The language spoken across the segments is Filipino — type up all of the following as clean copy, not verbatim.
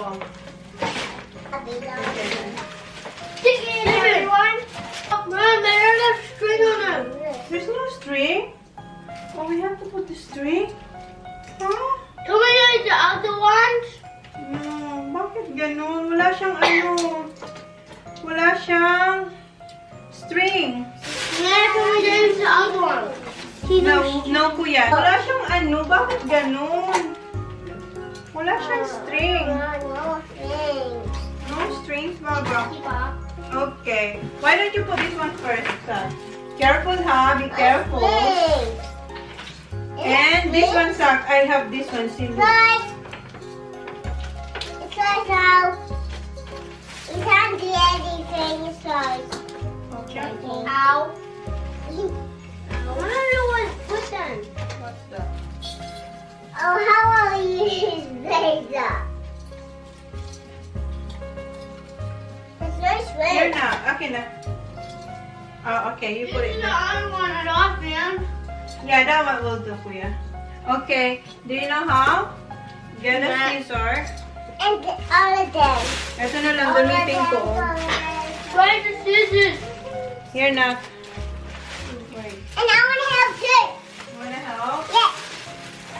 Oh. Chicken, everyone. Mom, there's a string on them. There's no string? Oh, we have to put the string? Huh? Can we use the other ones? No, bakit ganun? Wala siyang ano. Wala siyang string. Yeah, can we use the other one? No, kuya. Wala siyang ano. Bakit ganun? Wala siyang string. No strings. No strings, Baba. Keep up. Okay. Why don't you put this one first, Sa? Careful, ha? Be careful. And this one, Sak. I have this one. See, look. It's like how we can't do anything, so Careful. ow. I don't know what's put them. What's that? Oh, how will you use laser? It's no Here switch. na. Okay na. Oh, okay. You put it the there. other one at off, man. Yeah, that one will do, kuya. Okay. Do you know how? Get a scissor. And all of them. Ito na lang. Gamitin ko. Where's the scissors? Here na. Wait. And I want to help too. Wanna help? Yes.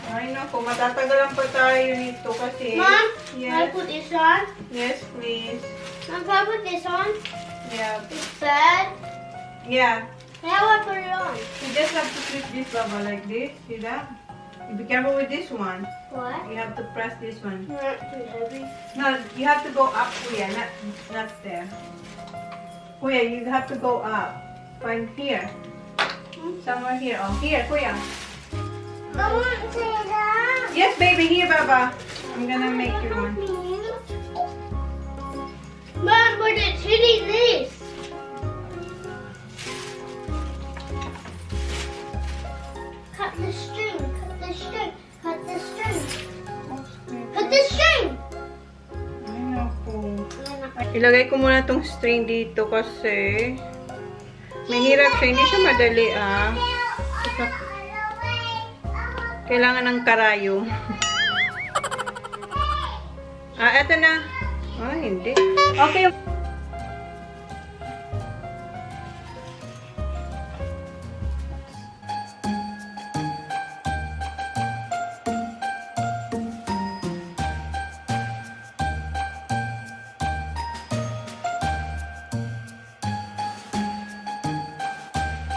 Ay, naku. Matatagalan pa tayo nito kasi. Mom, can I Yes. put this on? Yes, please. Mom, can I put this on? Yeah. It's bad. Yeah. How do I put it on? You just have to flip this, Baba, like this. See that? You be careful with this one. What? You have to press this one. Not too heavy. No, you have to go up, Kuya, not there. Kuya, you have to go up. Find here. Somewhere here. Oh, here, Kuya. I want to that. Yes, baby, here, Baba. I'm gonna make you one. Mom, but it's hitting this. Cut the string, cut the string, cut the string, cut the string. Ay, naku. Ilagay ko muna tong string dito kasi mahirap siya. Hindi siya madali, ah. Kailangan ng karayom. Eto na. Hindi. Okay.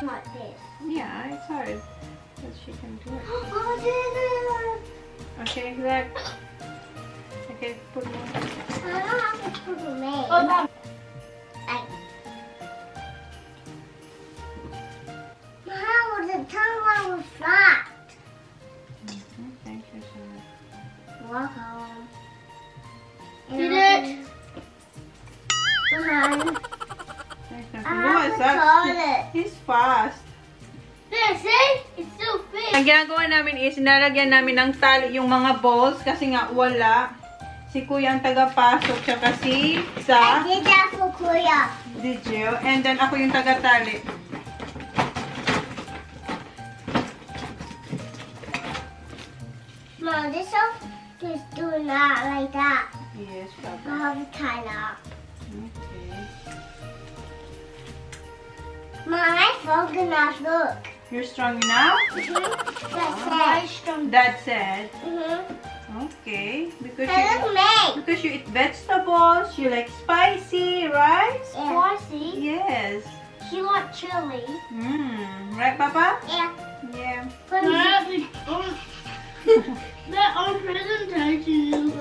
Not this. Yeah, it's hard. But she can do it. Oh, this. Okay, look. Okay, put more. I don't have to put them in. Oh, Mom. How the tongue one was flat? Thank you so much. Welcome. Did it? Thanks, I What is have to call that? it. He's fast. There, see? It's still fit. Ang ginagawa namin is, nalagyan namin ng tali yung mga balls kasi nga wala. Si Kuya ang tagapasok, tsaka si I Sa. did that for Kuya. Did you? And then ako yung tagatali. Mom, this one is doing that like that. Yes, I Papa. have to tie it up. Okay. Mom, I feel good enough. Look. You're strong enough? That's it. Dad said. Mm-hmm. Okay. Because Hey, you, look me. because you eat vegetables, you like spicy, right? Spicy. Yes. She want chili. Right, Papa? Yeah. Yeah. That on presentation,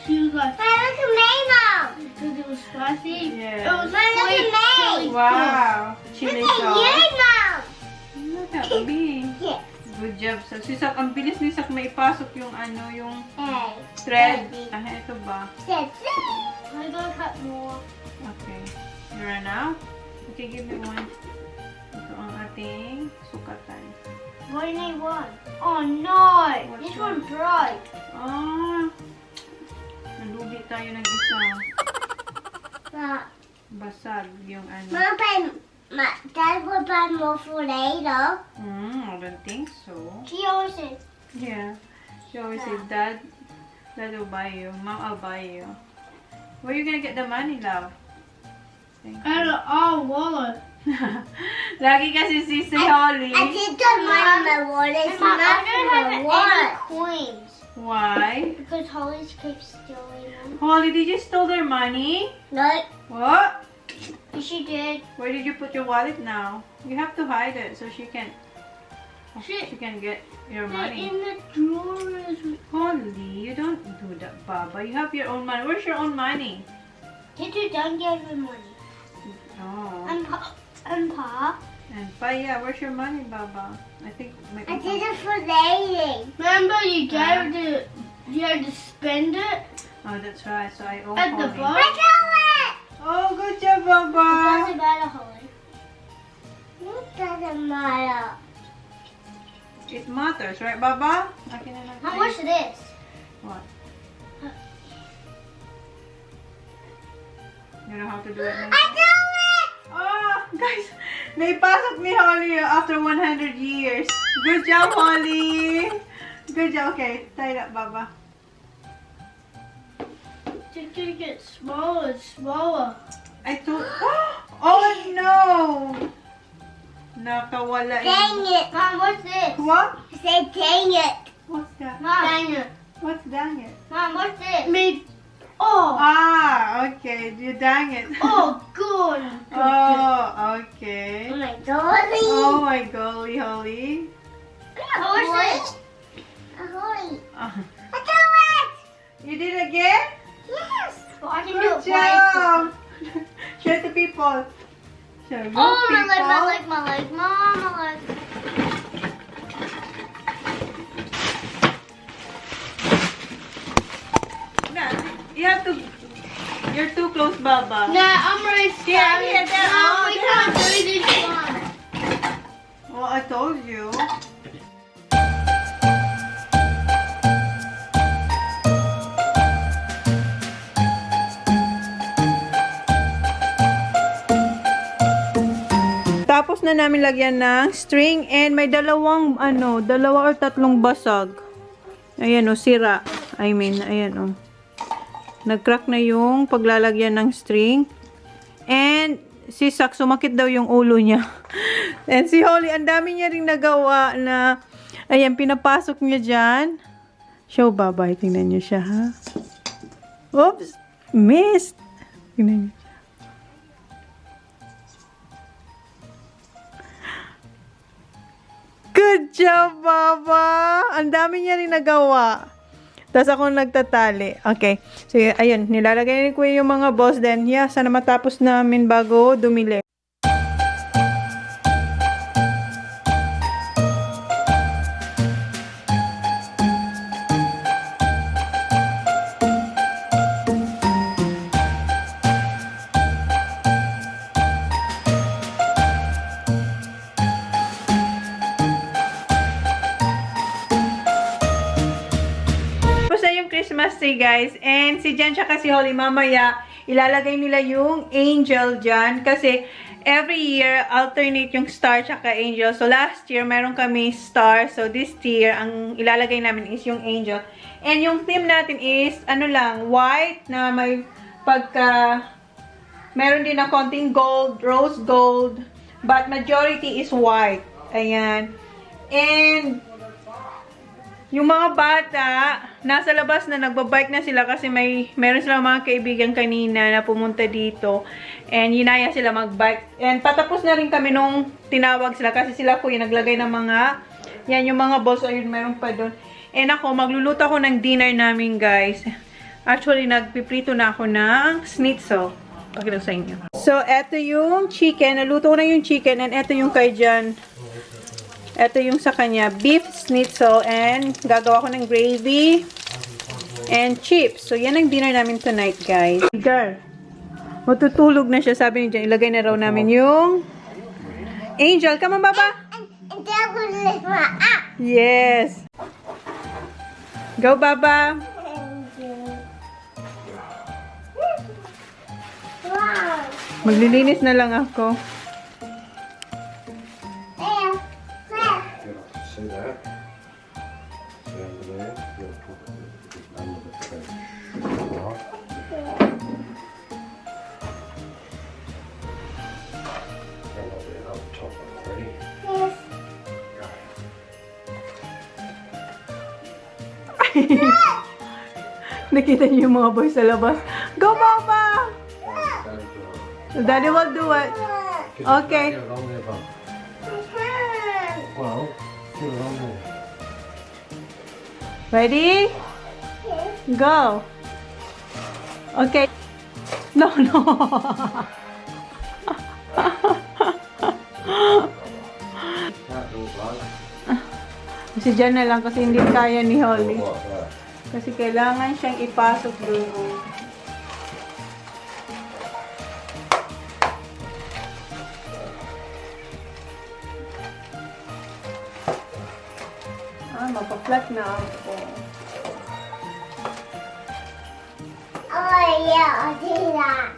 she was like, hey, look at me, Mom. Because it was spicy. Yeah. It was sweet chili. Wow. Chili Look at sauce. you, Mom. Look at me. Yes. Good job, Sa. Si Sak, ang bilis ni Sak maipasok yung ano, yung Hey. thread. Ito ba? That's it. I'm gonna cut more. Okay. You run out? Okay, give me one. Ito ang ating sukatan. What do you need one? Oh no! What's This that? one's dry. Nalugi tayo ng isa. But Basag yung ano. Dad would buy more for later. I don't think so. She always says, Yeah. She always said, Dad, Dad will buy you. Mom, I'll buy you. Where are you gonna get the money, love? Out of our wallet. Lagi kasi si Holly. I did the money in my wallet. It's not in my wallet. Coins. Why? Because Holly keeps stealing them. Holly, did you steal their money? No. What? She did. Where did you put your wallet now? You have to hide it so she can get your money. In the drawers. Holly, you don't do that, Baba. You have your own money. Where's your own money? Did you don't give me money? Oh. And Pa. And Pa, yeah, where's your money, Baba? I think maybe. I did it for dating. Remember, you had to spend it. Oh, that's right. So I owe At the Holly. bar. I got it. Oh, good job, It Baba. doesn't matter, Holly. It doesn't matter. It matters, right, Baba? How much is this? What? You know how to do it now? I do it! Oh, guys, naipasok ni Holly after 100 years. Good job, Holly. Good job. Okay, tie it up, Baba. It's gonna get smaller and smaller. I told. Oh no! Nakawala. Dang it! Mom, what's this? What? I said dang it. What's that? Mom. Dang it. What's dang it? Mom, what's this? Me. Oh. Ah, okay. You dang it. Oh, good. Oh, okay. Oh my golly. Oh my golly, Holly. Oh, what's this? Holly. Uh, I do it! you did it again? Yes. Well, I can do Good it twice. job. Show it to people. Show you Oh, my people. leg. Mom, my leg. No, you have to. You're too close, Baba. Nah, I'm right Yeah, yeah, there. No, Oh, we there. can't do this one. Well, I told you. Tapos na namin lagyan ng string and may dalawa or tatlong basag. Ayan o, sira. Ayan o. Nag-crack na yung paglalagyan ng string. And si Sak, sumakit daw yung ulo niya. And si Holly, ang dami niya ring nagawa na, ayan, pinapasok niya dyan. Show, Baba. Tingnan niyo siya, ha? Oops! Missed! Tingnan niyo. Good job, Baba! Ang dami niya rin nagawa. Tapos ako nagtatali. Okay. So, ayun. Nilalagay ko yung mga balls. Then, yeah, sana matapos namin bago dumili. Christmas tree, guys. And si Jen tsaka si Holly, mamaya, ilalagay nila yung angel dyan. Kasi, every year, alternate yung star tsaka angel. So, last year, meron kami star. So, this year, ang ilalagay namin is yung angel. And yung theme natin is, white na may meron din na konting gold, rose gold. But, majority is white. Ayan. And, yung mga bata, nasa labas na, nagbabike na sila kasi meron silang mga kaibigan kanina na pumunta dito. And yinaya sila magbike. And patapos na rin kami nung tinawag sila kasi sila po yung naglagay ng mga, yan yung mga balls, ayun, meron pa doon. And ako, magluluto ako ng dinner namin, guys. Actually, nagpiprito na ako ng schnitzel. Pakita ko sa inyo. So, eto yung chicken. Naluto ko na yung chicken and eto yung kay Jan. Ito yung sa kanya, beef schnitzel, and gagawa ko ng gravy and chips. So, yan ang dinner namin tonight, guys. Girl, matutulog na siya. Sabi ni Jen, ilagay na raw namin yung angel. Come on, Baba! Yes! Go, Baba! Maglilinis na lang ako. See that? See under there? You gotta put it under the Nakita niyo yung mga boys sa labas. Go, Papa! Daddy will do it. Okay. Ready? Go. Okay. No, no. Si Jan na lang kasi hindi kaya ni Holly. Kasi kailangan siyang ipasok doon. Mapaplat na ako. Oh, yeah, I'll do that.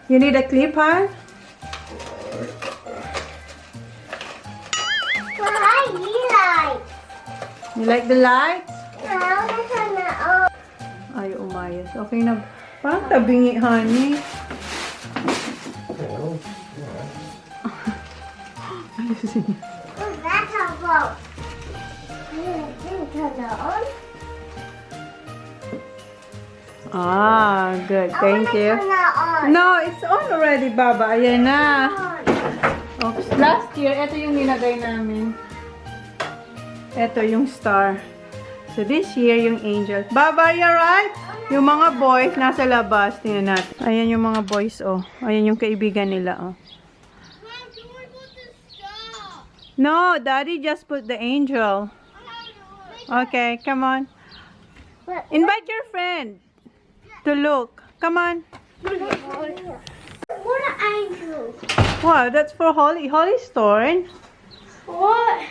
You need a clip, huh? What I like? You like the lights? I want to turn that on. Ay, umayos. Okay na. Parang tabingi, honey. Ayusin niya. Oh, that's a boat. Turn that on. Ah, good. Thank you. Turn that on. No, it's on already, Baba. Ayan na. On. Oops. Last year, ito yung nilagay namin. Ito yung star. So, this year, yung angel. Baba, you right? Yung mga boys, nasa labas. Tingnan natin. Ayan yung mga boys, oh. Ayan yung kaibigan nila, oh. Mom, can we put the star? No, Daddy just put the angel. Okay, come on. Invite your friend to look. Come on. What an angel. Wow, that's for Holly. Holly's torn. What?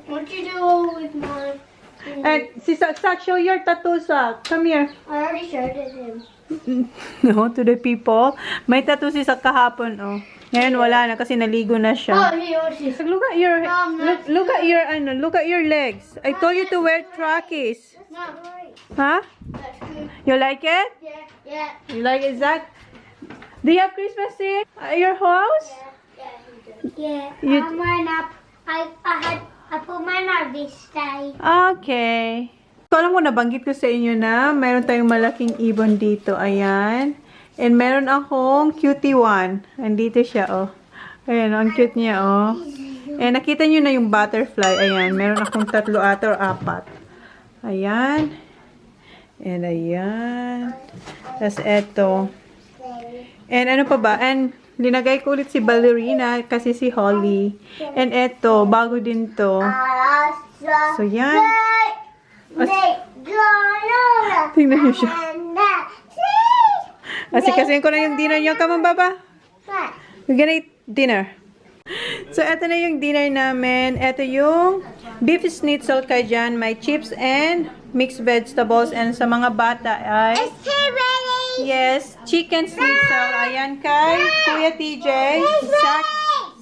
What'd you do with my... And si Sak, show your tattoo, Sak. Come here. I already showed it to him. No, to the people. May tattoo si Sak kahapon, oh. Ngayon wala na kasi naligo na siya. Oh, he already... Look at your Mom, look at your look at your legs. I told you to wear trackies. Not right. Huh? That's good. You like it? Yeah, yeah. You like it, Zach? Do you have Christmas tree at your house? Yeah, You- mine up. I put mine up this day. Okay. So, alam mo, nabanggit ko sa inyo na meron tayong malaking ibon dito. Ayan. And meron akong cutie one. Andito siya, oh. Ayan, ang cute niya, oh. And nakita nyo na yung butterfly. Ayan, meron akong 3 ata or 4. Ayan. And ayan. Tapos eto. And ano pa ba? And linagay ko ulit si Ballerina kasi si Holly. And eto, bago din to. So, yan. Tingnan niyo siya. Kasi ko na yung dinner niyo. Come on, Baba. We're gonna eat dinner. So, eto na yung dinner namin. Eto yung beef schnitzel kay Jan. May chips and mixed vegetables. And sa mga bata ay... Yes, chicken schnitzel. Ayan kay Kuya TJ.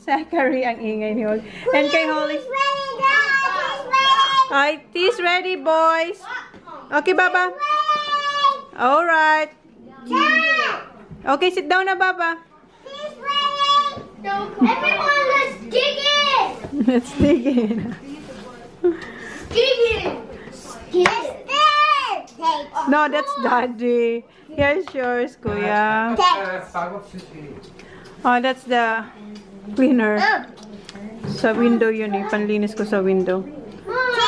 Zachary ang ingay ni Holly. And kay Holly. Ay, tea's ready, boys. Okay, Baba. Alright. Okay, sit down na, Baba. Everyone, let's dig in! Let's dig in. Dig in! No, that's Daddy. Here's yours, Kuya. Oh, that's the cleaner. Sa window yun eh. Panlinis ko sa window.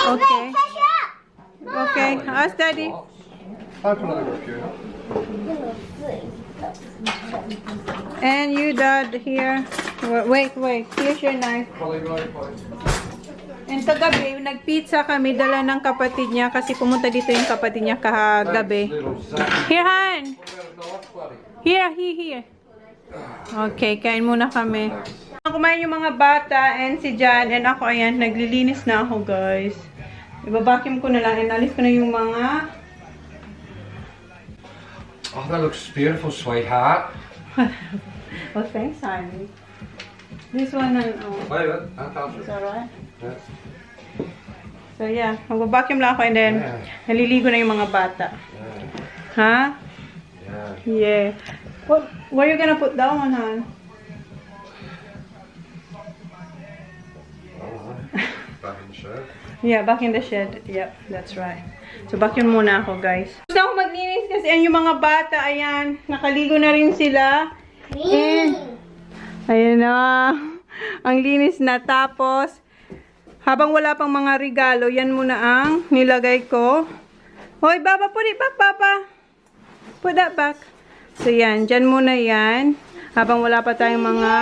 Okay. Okay. Ask Daddy. And you, Dad, here. Wait. Here's your knife. And kagabi, nagpizza kami, dala ng kapatid niya kasi pumunta dito yung kapatid niya kagabi. Here, Han! Here. Okay, kain muna kami. Kumain yung mga bata and si Jan and ako, ayan, naglilinis na ako, guys. Ibabakim ko na lang and alis ko na yung mga... Oh, that looks beautiful, sweetheart. Oh, thanks, honey. This one, Wait a minute, I can't. it's alright. Yeah. So, yeah. Mag-vacuum lang ako and then naliligo na yung mga bata. Ha? Yeah. Yeah. What are you gonna put down, hon? Back in the shed. Yeah, back in the shed. Yep, that's right. So, vacuum muna ako, guys. Gusto ako maglinis kasi yung mga bata, ayan, nakaligo na rin sila. And, ayan na. Ang linis na. Tapos, habang wala pang mga regalo, yan muna ang nilagay ko. Hoy, Baba, put it back, Papa. Put that back. So, yan. Dyan muna yan. Habang wala pa tayong mga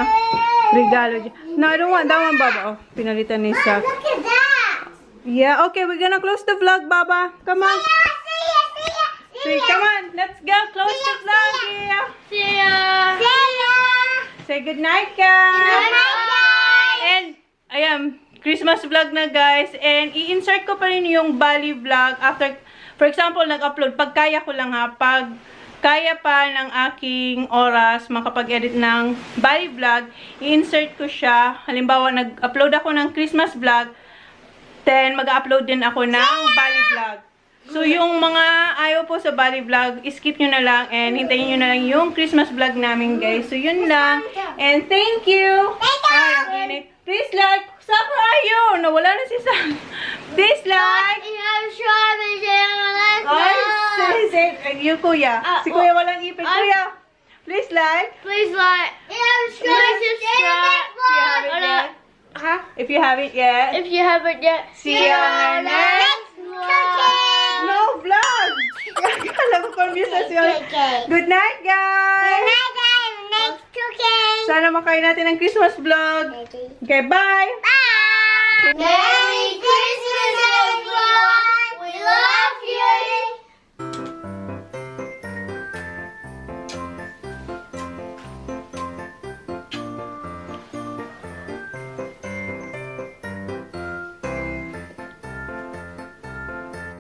regalo. No, I don't want that one, Baba. Oh, pinalitan ni Sak. Look at that. Yeah, okay. We're gonna close the vlog, Baba. Come on. See, come on. Let's go. Close the vlog. Yeah. See ya. See ya. Say good night, guys. Good night, guys. And, ayan, Christmas vlog na, guys. And, i-insert ko pa rin yung Bali vlog after, for example, nag-upload. Pag kaya ko lang, ha. Pag kaya pa ng aking oras makapag-edit ng Bali vlog, i-insert ko siya. Halimbawa, nag-upload ako ng Christmas vlog, then mag-upload din ako ng Bali vlog. So, yung mga ayaw po sa Bali vlog, skip nyo na lang and hintayin nyo na lang yung Christmas vlog namin, guys. So, yun lang. And thank you. Ay, ang init. Please like. Saka ayaw. Nawala na si Sam. Please like. Ay, say, you, Kuya. Si Kuya walang ipin. Kuya, please like. Please like. Please subscribe. If you haven't yet. If you haven't yet. See you on the next vlog. No vlog. Alam ko, confused na siya. Good night, guys. Next cooking. Sana makain natin ang Christmas vlog. Okay, bye. Bye. Merry